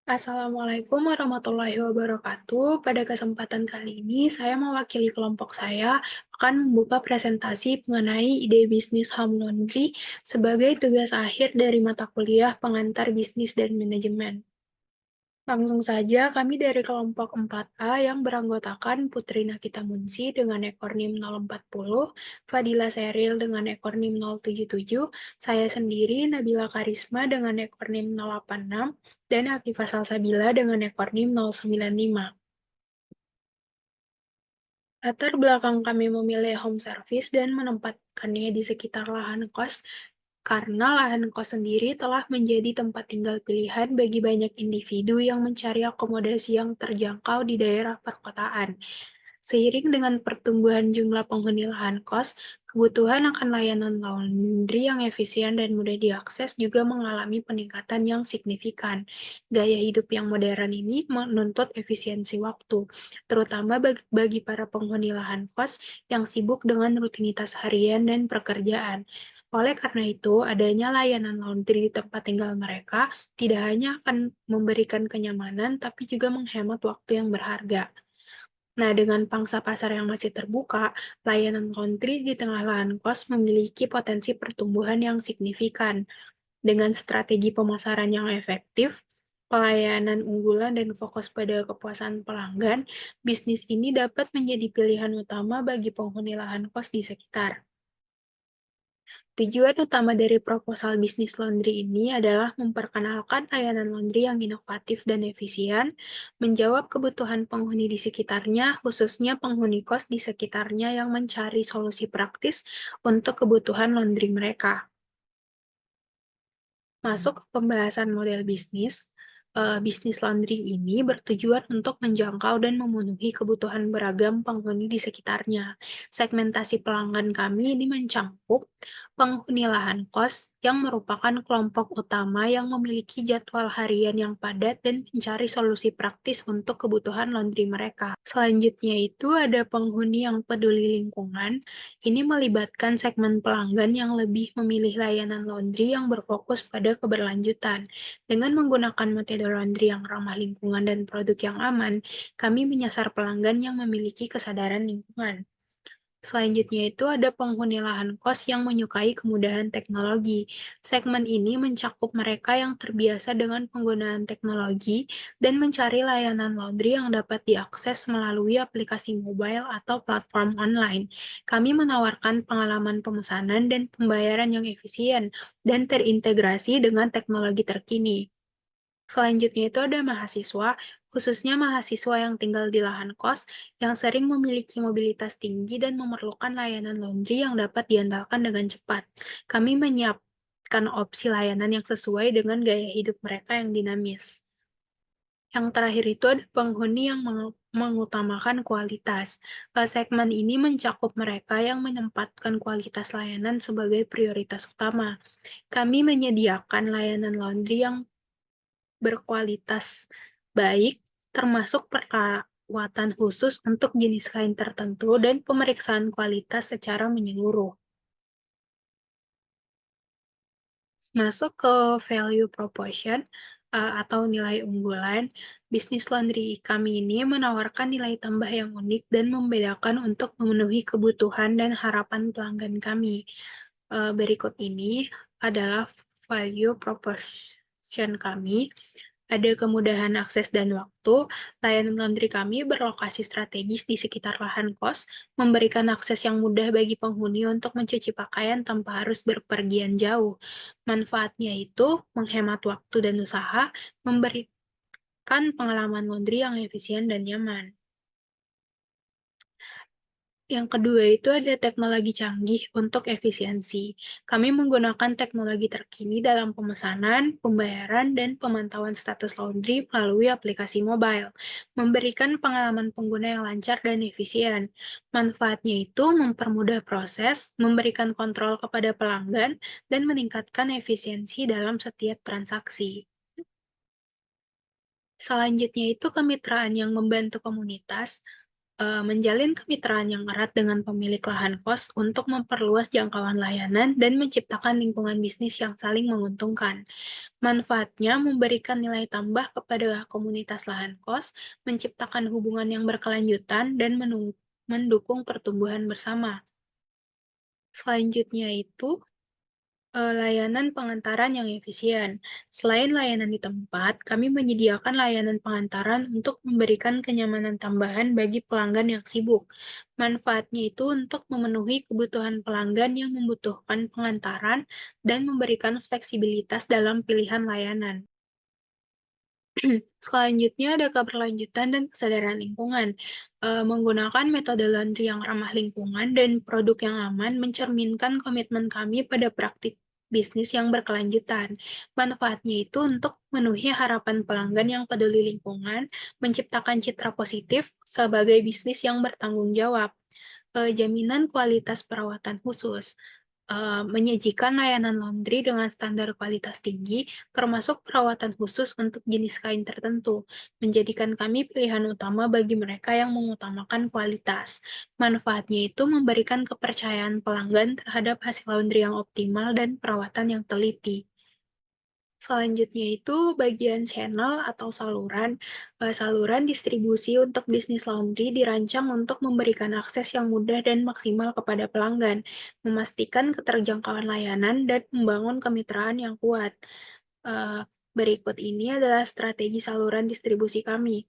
Assalamualaikum warahmatullahi wabarakatuh. Pada kesempatan kali ini, saya mewakili kelompok saya akan membuka presentasi mengenai ide bisnis home laundry sebagai tugas akhir dari mata kuliah pengantar bisnis dan manajemen. Langsung saja, kami dari kelompok 4A yang beranggotakan Putri Nakita Munsi dengan ekor NIM 040, Fadila Seril dengan ekor NIM 077, saya sendiri Nabila Karisma dengan ekor NIM 086, dan Afifah Salsabila dengan ekor NIM 095. Latar belakang kami memilih home service dan menempatkannya di sekitar lahan kos karena lahan kos sendiri telah menjadi tempat tinggal pilihan bagi banyak individu yang mencari akomodasi yang terjangkau di daerah perkotaan. Seiring dengan pertumbuhan jumlah penghuni lahan kos, kebutuhan akan layanan laundry yang efisien dan mudah diakses juga mengalami peningkatan yang signifikan. Gaya hidup yang modern ini menuntut efisiensi waktu, terutama bagi para penghuni lahan kos yang sibuk dengan rutinitas harian dan pekerjaan. Oleh karena itu, adanya layanan laundry di tempat tinggal mereka tidak hanya akan memberikan kenyamanan, tapi juga menghemat waktu yang berharga. Nah, dengan pangsa pasar yang masih terbuka, layanan laundry di tengah lahan kos memiliki potensi pertumbuhan yang signifikan. Dengan strategi pemasaran yang efektif, pelayanan unggulan, dan fokus pada kepuasan pelanggan, bisnis ini dapat menjadi pilihan utama bagi penghuni lahan kos di sekitar. Tujuan utama dari proposal bisnis laundry ini adalah memperkenalkan layanan laundry yang inovatif dan efisien, menjawab kebutuhan penghuni di sekitarnya, khususnya penghuni kos di sekitarnya yang mencari solusi praktis untuk kebutuhan laundry mereka. Masuk ke pembahasan model bisnis, bisnis laundry ini bertujuan untuk menjangkau dan memenuhi kebutuhan beragam penghuni di sekitarnya. Segmentasi pelanggan kami ini mencakup penghuni lahan kos yang merupakan kelompok utama yang memiliki jadwal harian yang padat dan mencari solusi praktis untuk kebutuhan laundry mereka. Selanjutnya itu ada penghuni yang peduli lingkungan. Ini melibatkan segmen pelanggan yang lebih memilih layanan laundry yang berfokus pada keberlanjutan. Dengan menggunakan metode laundry yang ramah lingkungan dan produk yang aman, kami menyasar pelanggan yang memiliki kesadaran lingkungan. Selanjutnya itu ada penghuni lahan kos yang menyukai kemudahan teknologi. Segmen ini mencakup mereka yang terbiasa dengan penggunaan teknologi dan mencari layanan laundry yang dapat diakses melalui aplikasi mobile atau platform online. Kami menawarkan pengalaman pemesanan dan pembayaran yang efisien dan terintegrasi dengan teknologi terkini. Selanjutnya itu ada mahasiswa, khususnya mahasiswa yang tinggal di lahan kos, yang sering memiliki mobilitas tinggi dan memerlukan layanan laundry yang dapat diandalkan dengan cepat. Kami menyiapkan opsi layanan yang sesuai dengan gaya hidup mereka yang dinamis. Yang terakhir itu ada penghuni yang mengutamakan kualitas. Segmen ini mencakup mereka yang menempatkan kualitas layanan sebagai prioritas utama. Kami menyediakan layanan laundry yang berkualitas baik, termasuk perawatan khusus untuk jenis kain tertentu dan pemeriksaan kualitas secara menyeluruh. Masuk ke value proposition atau nilai unggulan, bisnis laundry kami ini menawarkan nilai tambah yang unik dan membedakan untuk memenuhi kebutuhan dan harapan pelanggan kami. Berikut ini adalah value proposition kami. Ada kemudahan akses dan waktu. Layanan laundry kami berlokasi strategis di sekitar lahan kos, memberikan akses yang mudah bagi penghuni untuk mencuci pakaian tanpa harus berpergian jauh. Manfaatnya itu menghemat waktu dan usaha, memberikan pengalaman laundry yang efisien dan nyaman. Yang kedua itu ada teknologi canggih untuk efisiensi. Kami menggunakan teknologi terkini dalam pemesanan, pembayaran, dan pemantauan status laundry melalui aplikasi mobile, memberikan pengalaman pengguna yang lancar dan efisien. Manfaatnya itu mempermudah proses, memberikan kontrol kepada pelanggan, dan meningkatkan efisiensi dalam setiap transaksi. Selanjutnya itu kemitraan yang membantu komunitas. Menjalin kemitraan yang erat dengan pemilik lahan kos untuk memperluas jangkauan layanan dan menciptakan lingkungan bisnis yang saling menguntungkan. Manfaatnya memberikan nilai tambah kepada komunitas lahan kos, menciptakan hubungan yang berkelanjutan, dan mendukung pertumbuhan bersama. Selanjutnya itu layanan pengantaran yang efisien. Selain layanan di tempat, kami menyediakan layanan pengantaran untuk memberikan kenyamanan tambahan bagi pelanggan yang sibuk. Manfaatnya itu untuk memenuhi kebutuhan pelanggan yang membutuhkan pengantaran dan memberikan fleksibilitas dalam pilihan layanan. Selanjutnya ada keberlanjutan dan kesadaran lingkungan. Menggunakan metode laundry yang ramah lingkungan dan produk yang aman mencerminkan komitmen kami pada praktik bisnis yang berkelanjutan. Manfaatnya itu untuk memenuhi harapan pelanggan yang peduli lingkungan, menciptakan citra positif sebagai bisnis yang bertanggung jawab. Jaminan kualitas perawatan khusus. Menyajikan layanan laundry dengan standar kualitas tinggi, termasuk perawatan khusus untuk jenis kain tertentu, menjadikan kami pilihan utama bagi mereka yang mengutamakan kualitas. Manfaatnya itu memberikan kepercayaan pelanggan terhadap hasil laundry yang optimal dan perawatan yang teliti. Selanjutnya itu bagian channel atau saluran. Saluran distribusi untuk bisnis laundry dirancang untuk memberikan akses yang mudah dan maksimal kepada pelanggan, memastikan keterjangkauan layanan, dan membangun kemitraan yang kuat. Eh, Berikut ini adalah strategi saluran distribusi kami.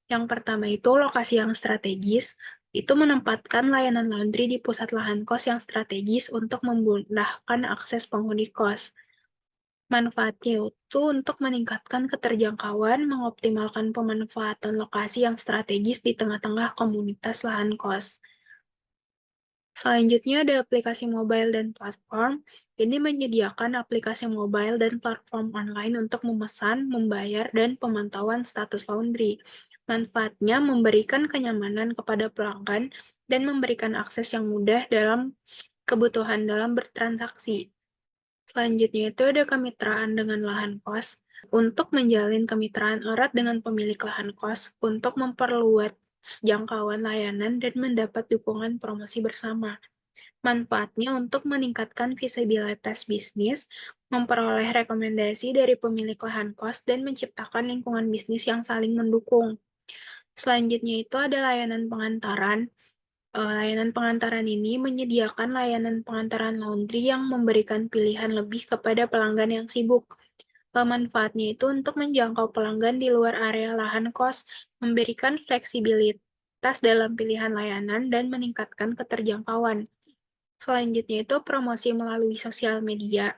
Yang pertama itu lokasi yang strategis, itu menempatkan layanan laundry di pusat lahan kos yang strategis untuk memudahkan akses penghuni kos. Manfaatnya itu untuk meningkatkan keterjangkauan, mengoptimalkan pemanfaatan lokasi yang strategis di tengah-tengah komunitas lahan kos. Selanjutnya ada aplikasi mobile dan platform. Ini menyediakan aplikasi mobile dan platform online untuk memesan, membayar, dan pemantauan status laundry. Manfaatnya memberikan kenyamanan kepada pelanggan dan memberikan akses yang mudah dalam kebutuhan dalam bertransaksi. Selanjutnya itu ada kemitraan dengan lahan kos. Untuk menjalin kemitraan erat dengan pemilik lahan kos, untuk memperluas jangkauan layanan dan mendapat dukungan promosi bersama. Manfaatnya untuk meningkatkan visibilitas bisnis, memperoleh rekomendasi dari pemilik lahan kos, dan menciptakan lingkungan bisnis yang saling mendukung. Selanjutnya itu ada layanan pengantaran. Layanan pengantaran ini menyediakan layanan pengantaran laundry yang memberikan pilihan lebih kepada pelanggan yang sibuk. Manfaatnya itu untuk menjangkau pelanggan di luar area lahan kos, memberikan fleksibilitas dalam pilihan layanan, dan meningkatkan keterjangkauan. Selanjutnya itu promosi melalui sosial media.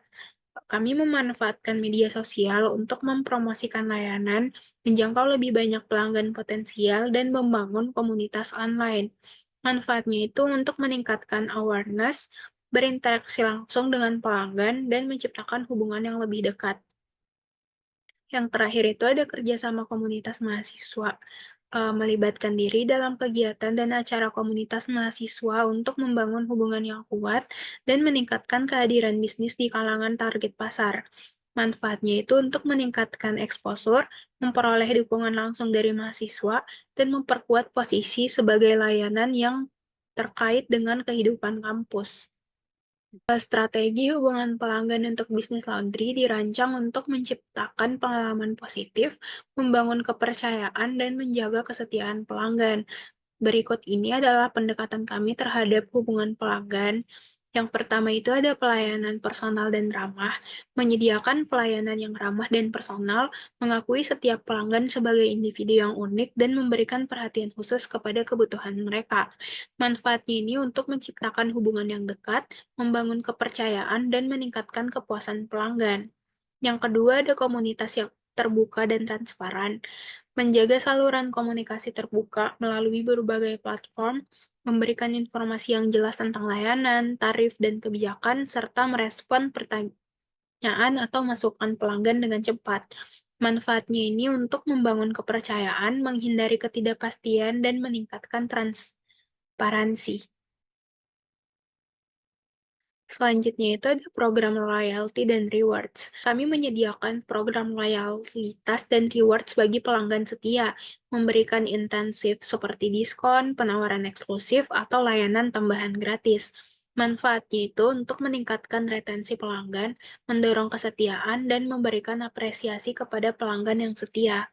Kami memanfaatkan media sosial untuk mempromosikan layanan, menjangkau lebih banyak pelanggan potensial, dan membangun komunitas online. Manfaatnya itu untuk meningkatkan awareness, berinteraksi langsung dengan pelanggan, dan menciptakan hubungan yang lebih dekat. Yang terakhir itu ada kerjasama komunitas mahasiswa, melibatkan diri dalam kegiatan dan acara komunitas mahasiswa untuk membangun hubungan yang kuat dan meningkatkan kehadiran bisnis di kalangan target pasar. Manfaatnya itu untuk meningkatkan eksposur, memperoleh dukungan langsung dari mahasiswa, dan memperkuat posisi sebagai layanan yang terkait dengan kehidupan kampus. Strategi hubungan pelanggan untuk bisnis laundry dirancang untuk menciptakan pengalaman positif, membangun kepercayaan, dan menjaga kesetiaan pelanggan. Berikut ini adalah pendekatan kami terhadap hubungan pelanggan. Yang pertama itu ada pelayanan personal dan ramah, menyediakan pelayanan yang ramah dan personal, mengakui setiap pelanggan sebagai individu yang unik, dan memberikan perhatian khusus kepada kebutuhan mereka. Manfaatnya ini untuk menciptakan hubungan yang dekat, membangun kepercayaan, dan meningkatkan kepuasan pelanggan. Yang kedua ada komunitas yang terbuka dan transparan, menjaga saluran komunikasi terbuka melalui berbagai platform, memberikan informasi yang jelas tentang layanan, tarif, dan kebijakan, serta merespon pertanyaan atau masukan pelanggan dengan cepat. Manfaatnya ini untuk membangun kepercayaan, menghindari ketidakpastian, dan meningkatkan transparansi. Selanjutnya itu ada program loyalty dan rewards. Kami menyediakan program loyalitas dan rewards bagi pelanggan setia, memberikan intensif seperti diskon, penawaran eksklusif, atau layanan tambahan gratis. Manfaatnya itu untuk meningkatkan retensi pelanggan, mendorong kesetiaan, dan memberikan apresiasi kepada pelanggan yang setia.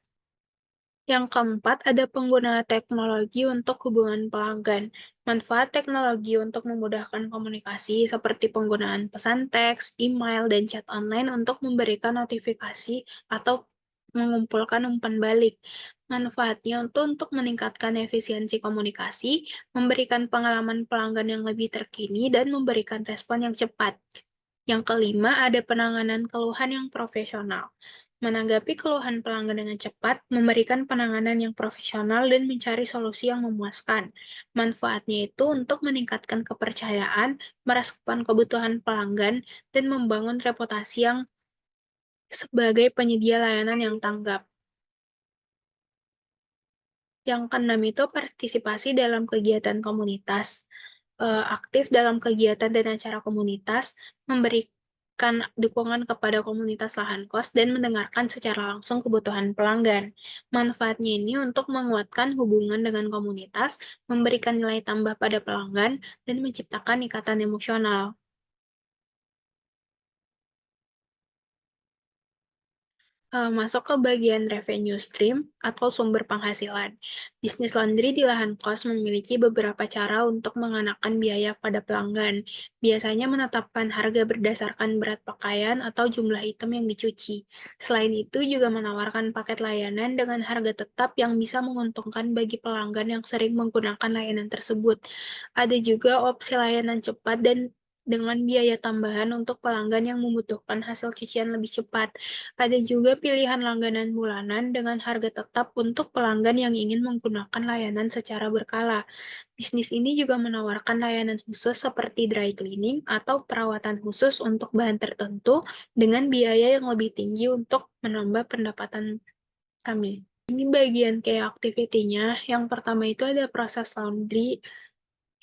Yang keempat, ada pengguna teknologi untuk hubungan pelanggan. Manfaat teknologi untuk memudahkan komunikasi seperti penggunaan pesan teks, email, dan chat online untuk memberikan notifikasi atau mengumpulkan umpan balik. Manfaatnya untuk meningkatkan efisiensi komunikasi, memberikan pengalaman pelanggan yang lebih terkini, dan memberikan respon yang cepat. Yang kelima, ada penanganan keluhan yang profesional. Menanggapi keluhan pelanggan dengan cepat, memberikan penanganan yang profesional, dan mencari solusi yang memuaskan. Manfaatnya itu untuk meningkatkan kepercayaan, merespon kebutuhan pelanggan, dan membangun reputasi yang sebagai penyedia layanan yang tanggap. Yang keenam itu partisipasi dalam kegiatan komunitas. Aktif dalam kegiatan dan acara komunitas, memberikan dukungan kepada komunitas lahan kos, dan mendengarkan secara langsung kebutuhan pelanggan. Manfaatnya ini untuk menguatkan hubungan dengan komunitas, memberikan nilai tambah pada pelanggan, dan menciptakan ikatan emosional. Masuk ke bagian revenue stream atau sumber penghasilan. Bisnis laundry di lahan kos memiliki beberapa cara untuk mengenakan biaya pada pelanggan. Biasanya menetapkan harga berdasarkan berat pakaian atau jumlah item yang dicuci. Selain itu, juga menawarkan paket layanan dengan harga tetap yang bisa menguntungkan bagi pelanggan yang sering menggunakan layanan tersebut. Ada juga opsi layanan cepat dan dengan biaya tambahan untuk pelanggan yang membutuhkan hasil cucian lebih cepat. Ada juga pilihan langganan bulanan dengan harga tetap untuk pelanggan yang ingin menggunakan layanan secara berkala. Bisnis ini juga menawarkan layanan khusus seperti dry cleaning atau perawatan khusus untuk bahan tertentu dengan biaya yang lebih tinggi untuk menambah pendapatan kami. Ini bagian kayak activity-nya. Yang pertama itu ada proses laundry,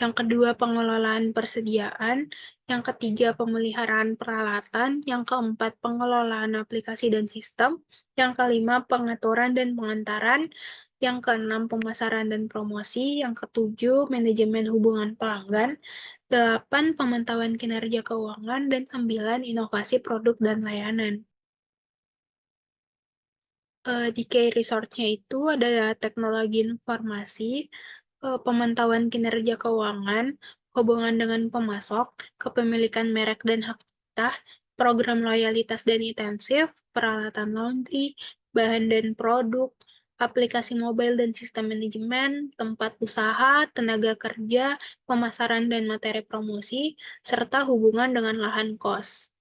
yang kedua pengelolaan persediaan, yang ketiga pemeliharaan peralatan, yang keempat pengelolaan aplikasi dan sistem, yang kelima pengaturan dan pengantaran, yang keenam pemasaran dan promosi, yang ketujuh manajemen hubungan pelanggan, delapan pemantauan kinerja keuangan, dan sembilan inovasi produk dan layanan. Di key resource-nya itu ada teknologi informasi, pemantauan kinerja keuangan, hubungan dengan pemasok, kepemilikan merek dan hak cipta, program loyalitas dan intensif, peralatan laundry, bahan dan produk, aplikasi mobile dan sistem manajemen, tempat usaha, tenaga kerja, pemasaran dan materi promosi, serta hubungan dengan lahan kos.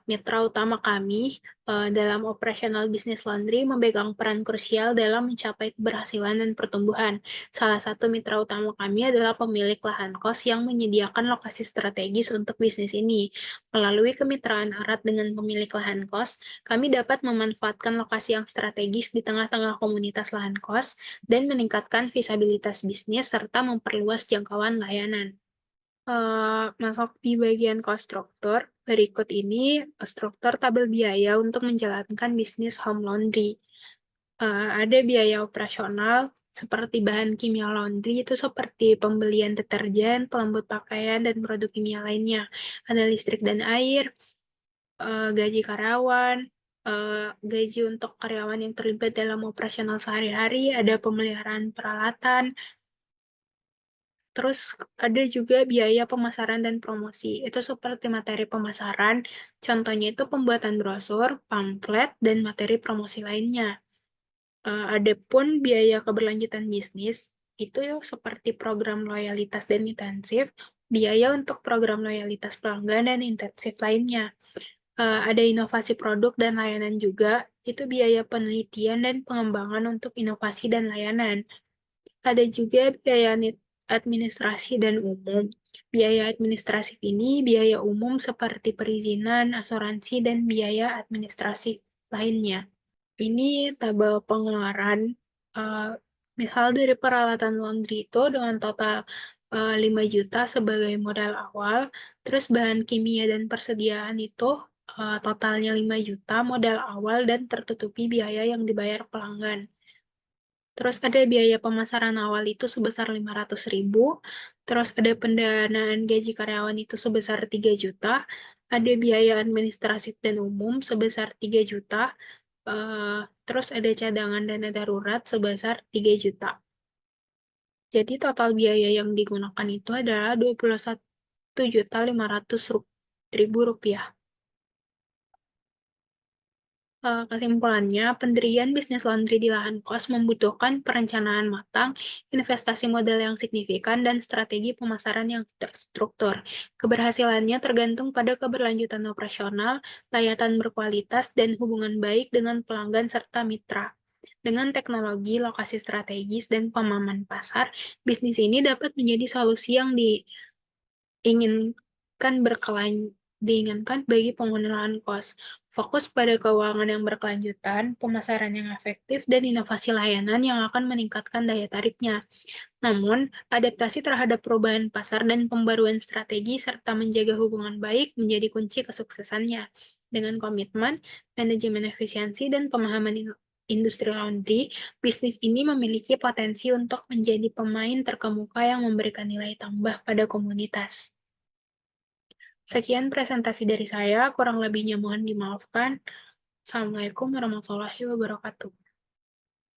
Mitra utama kami dalam operasional bisnis laundry memegang peran krusial dalam mencapai keberhasilan dan pertumbuhan. Salah satu mitra utama kami adalah pemilik lahan kos yang menyediakan lokasi strategis untuk bisnis ini. Melalui kemitraan erat dengan pemilik lahan kos, kami dapat memanfaatkan lokasi yang strategis di tengah-tengah komunitas lahan kos dan meningkatkan visibilitas bisnis serta memperluas jangkauan layanan. Masuk di bagian cost structure. Berikut ini struktur tabel biaya untuk menjalankan bisnis home laundry. Ada biaya operasional seperti bahan kimia laundry itu seperti pembelian deterjen, pelembut pakaian, dan produk kimia lainnya. Ada listrik dan air, gaji karyawan, gaji untuk karyawan yang terlibat dalam operasional sehari-hari, ada pemeliharaan peralatan, terus ada juga biaya pemasaran dan promosi. Itu seperti materi pemasaran, contohnya itu pembuatan brosur, pamflet, dan materi promosi lainnya. Ada pun biaya keberlanjutan bisnis, itu seperti program loyalitas dan intensif, biaya untuk program loyalitas pelanggan dan intensif lainnya. Ada inovasi produk dan layanan juga, itu biaya penelitian dan pengembangan untuk inovasi dan layanan. Ada juga biaya administrasi dan umum. Biaya administrasi ini biaya umum seperti perizinan, asuransi, dan biaya administrasi lainnya. Ini tabel pengeluaran. eh, Misal dari peralatan laundry itu dengan total 5 juta sebagai modal awal, terus bahan kimia dan persediaan itu totalnya 5 juta modal awal dan tertutupi biaya yang dibayar pelanggan. Terus ada biaya pemasaran awal itu sebesar 500.000, terus ada pendanaan gaji karyawan itu sebesar 3 juta, ada biaya administratif dan umum sebesar 3 juta, terus ada cadangan dana darurat sebesar 3 juta. Jadi total biaya yang digunakan itu adalah 21.500.000 rupiah. Kesimpulannya, pendirian bisnis laundry di lahan kos membutuhkan perencanaan matang, investasi modal yang signifikan, dan strategi pemasaran yang terstruktur. Keberhasilannya tergantung pada keberlanjutan operasional, layanan berkualitas, dan hubungan baik dengan pelanggan serta mitra. Dengan teknologi, lokasi strategis, dan pemahaman pasar, bisnis ini dapat menjadi solusi yang diinginkan bagi pengguna lahan kos. Fokus pada keuangan yang berkelanjutan, pemasaran yang efektif, dan inovasi layanan yang akan meningkatkan daya tariknya. Namun, adaptasi terhadap perubahan pasar dan pembaruan strategi serta menjaga hubungan baik menjadi kunci kesuksesannya. Dengan komitmen, manajemen efisiensi, dan pemahaman industri laundry, bisnis ini memiliki potensi untuk menjadi pemain terkemuka yang memberikan nilai tambah pada komunitas. Sekian presentasi dari saya, kurang lebihnya mohon dimaafkan. Assalamualaikum warahmatullahi wabarakatuh.